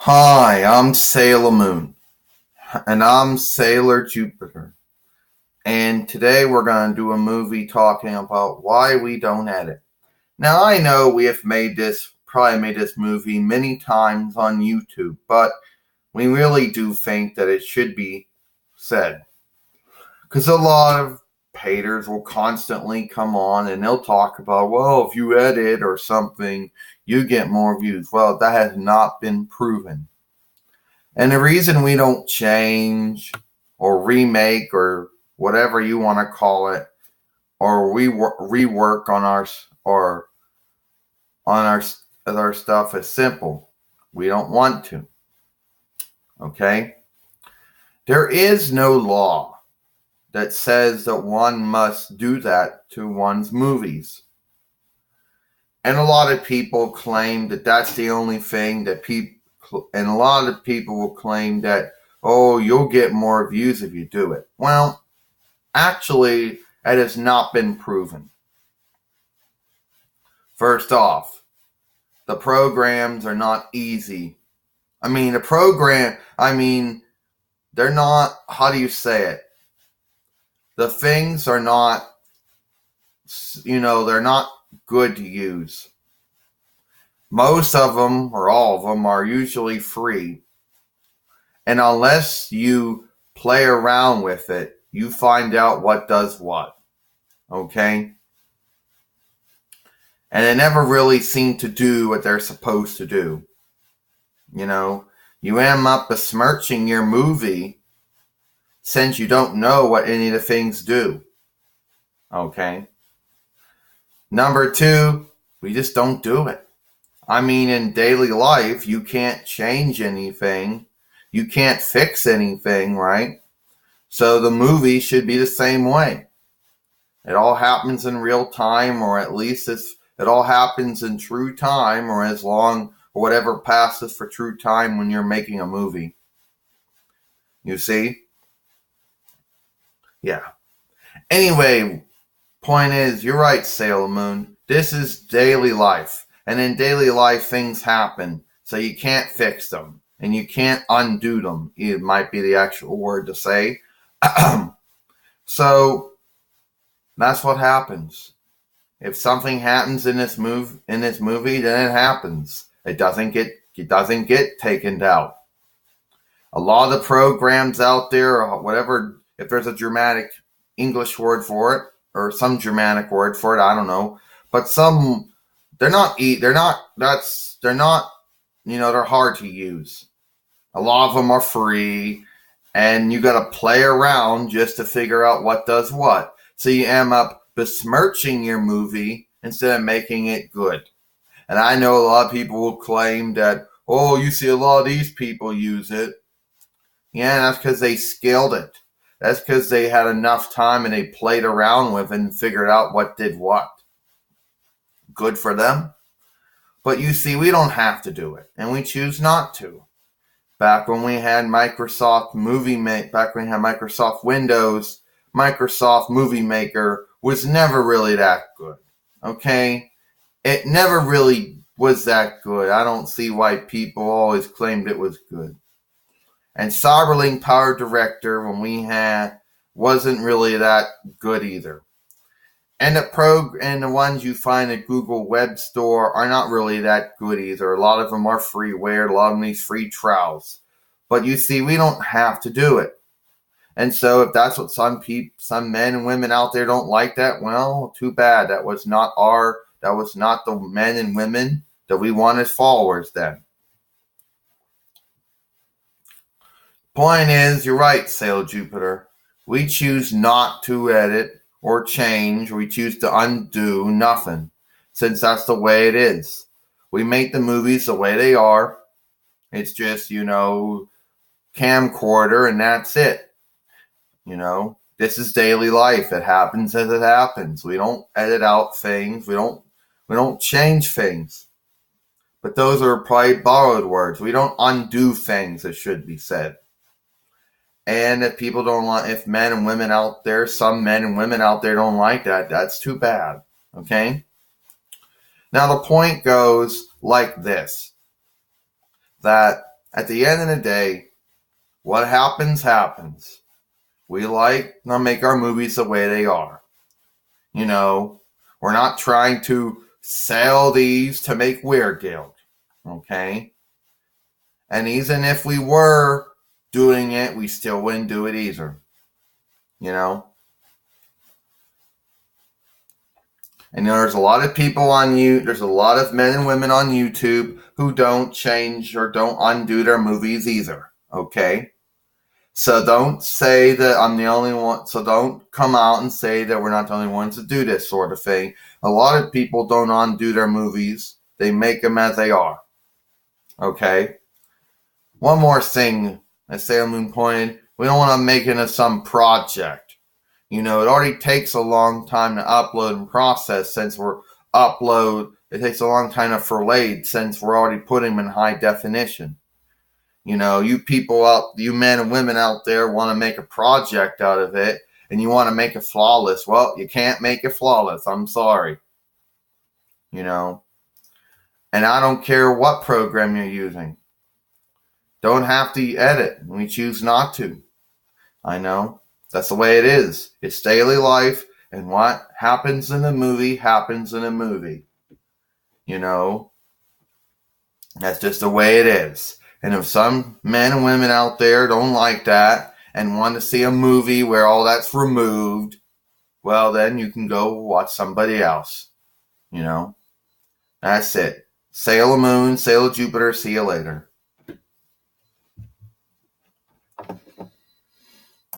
Hi, I'm Sailor Moon, and I'm Sailor Jupiter. And today we're going to do a movie talking about why we don't edit. Now, I know we have probably made this movie many times on YouTube, but we really do think that it should be said. Because a lot of haters will constantly come on and they'll talk about, well, if you edit or something, you get more views. Well, that has not been proven. And the reason we don't change or remake or whatever you want to call it, or we rework on our stuff is simple. We don't want to. Okay? There is no law that says that one must do that to one's movies. And a lot of people claim that that's the only thing that and a lot of people will claim that, oh, you'll get more views if you do it. Well, actually, that has not been proven. First off, the programs are not easy. They're not, how do you say it? The things are not, they're not good to use. Most of them, or all of them, are usually free. And unless you play around with it, you find out what does what. Okay? And they never really seem to do what they're supposed to do. You end up besmirching your movie since you don't know what any of the things do. Okay? Number two, we just don't do it. In daily life, you can't change anything. You can't fix anything, right? So the movie should be the same way. It all happens in real time, or at least it all happens in true time, or as long, or whatever passes for true time when you're making a movie. You see? Yeah. Anyway, point is, you're right, Sailor Moon. This is daily life. And in daily life, things happen. So you can't fix them. And you can't undo them. It might be the actual word to say. So that's what happens. If something happens in this movie, then it happens. It doesn't get taken out. A lot of the programs out there, or whatever, if there's a dramatic English word for it, or some Germanic word for it, I don't know. But some, they're hard to use. A lot of them are free, and you got to play around just to figure out what does what. So you end up besmirching your movie instead of making it good. And I know a lot of people will claim that, oh, you see a lot of these people use it. Yeah, that's because they scaled it. That's because they had enough time and they played around with it and figured out what did what. Good for them. But you see, we don't have to do it, and we choose not to. Back when we had Microsoft Windows, Microsoft Movie Maker was never really that good. Okay? It never really was that good. I don't see why people always claimed it was good. And Cyberlink Power Director, when we had, wasn't really that good either. And the ones you find at Google Web Store are not really that good either. A lot of them are freeware, a lot of them these free trials. But you see, we don't have to do it. And so if that's what some men and women out there don't like that, well, too bad. That was not the men and women that we want as followers then. Point is, you're right, Sailor Jupiter. We choose not to edit or change. We choose to undo nothing, since that's the way it is. We make the movies the way they are. It's just, camcorder, and that's it. This is daily life. It happens as it happens. We don't edit out things. We don't change things. But those are probably borrowed words. We don't undo things that should be said. And if people don't like, if men and women out there, some men and women out there don't like that, that's too bad. Okay? Now the point goes like this, that At the end of the day, what happens, happens. We like to make our movies the way they are. You know, we're not trying to sell these to make Weird Guild. Okay? And even if we were doing it, we still wouldn't do it either. You know? And there's a lot of people there's a lot of men and women on YouTube who don't change or don't undo their movies either. Okay? So don't say that I'm the only one. So don't come out and say that we're not the only ones to do this sort of thing. A lot of people don't undo their movies. They make them as they are. Okay? One more thing, as Sailor Moon pointed, we don't want to make it into some project. You know, it already takes a long time to upload and process since it takes a long time to fillet since we're already putting them in high definition. You know, you men and women out there want to make a project out of it and you want to make it flawless. Well, you can't make it flawless. I'm sorry. You know, and I don't care what program you're using. Don't have to edit. We choose not to. I know. That's the way it is. It's daily life, and what happens in a movie happens in a movie. You know? That's just the way it is. And if some men and women out there don't like that and want to see a movie where all that's removed, well, then you can go watch somebody else. You know? That's it. Sailor Moon, Sailor Jupiter, see you later.